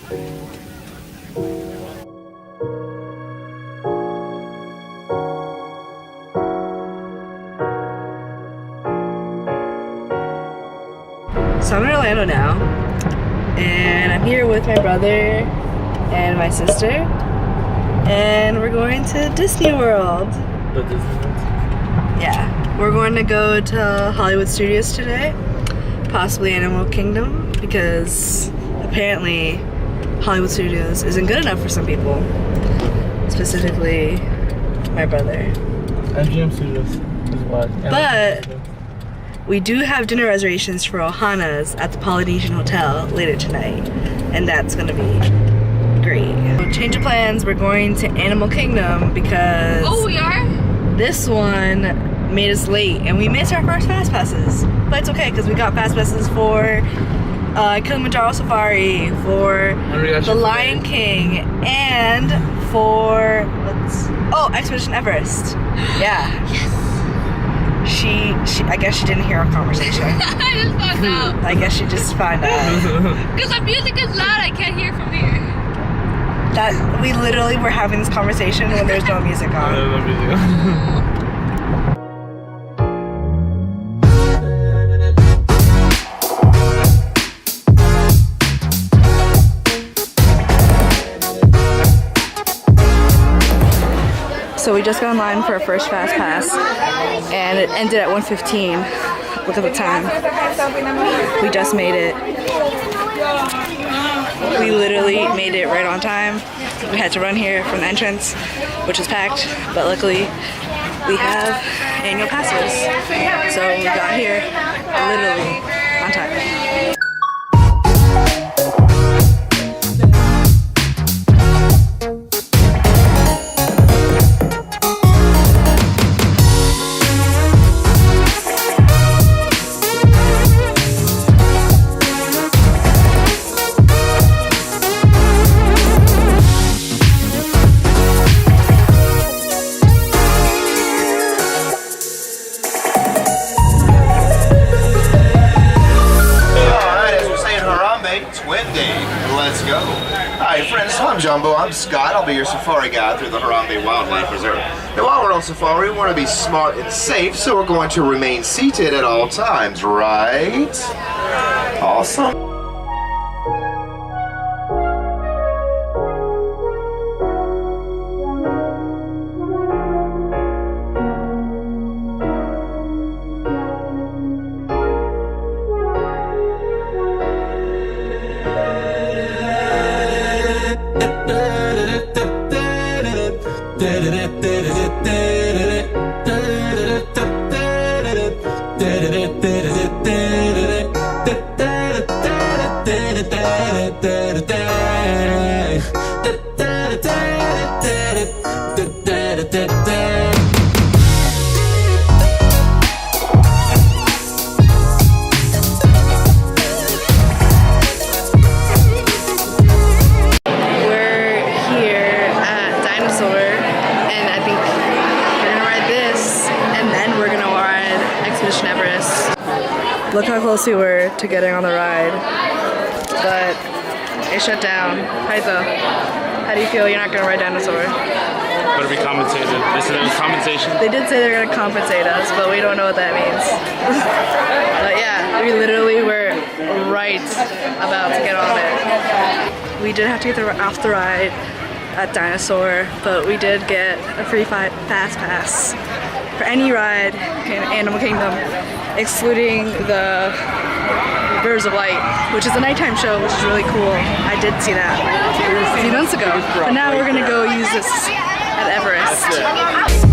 So I'm in Orlando now, and I'm here with my brother and my sister, and we're going to Disney World. The Disney World? Yeah, we're going to go to Hollywood Studios today, possibly Animal Kingdom, because apparently Hollywood Studios isn't good enough for some people, specifically my brother. MGM Studios is what? But we do have dinner reservations for Ohana's at the Polynesian Hotel later tonight, and that's gonna be great. So change of plans, we're going to Animal Kingdom because we are? This one made us late and we missed our first fast passes. But it's okay because we got fast passes for Kilimanjaro Safari, for The Lion King, and for Expedition Everest. Yeah. Yes. She I guess she didn't hear our conversation. I just found out. I guess she just found out. Because the music is loud, I can't hear from here. That we literally were having this conversation when there's no music on. So we just got online for our first fast pass, and it ended at 1:15. Look at the time. We just made it. We literally made it right on time. We had to run here from the entrance, which is packed, but luckily we have annual passes. So we got here literally on time. Let's go. Hi friends, I'm Jumbo, I'm Scott. I'll be your safari guide through the Harambe Wildlife Reserve. Now while we're on safari, we want to be smart and safe, so we're going to remain seated at all times, right? Awesome. Look how close we were to getting on the ride, but it shut down. Hi, though. How do you feel you're not going to ride Dinosaur? Better be compensated. They said there was compensation? They did say they're going to compensate us, but we don't know what that means. But yeah, we literally were right about to get on it. We did have to get off the ride at Dinosaur, but we did get a free fast pass for any ride in Animal Kingdom, excluding the Birds of Light, which is a nighttime show, which is really cool. I did see that a few months ago. But now we're gonna go use this at Everest.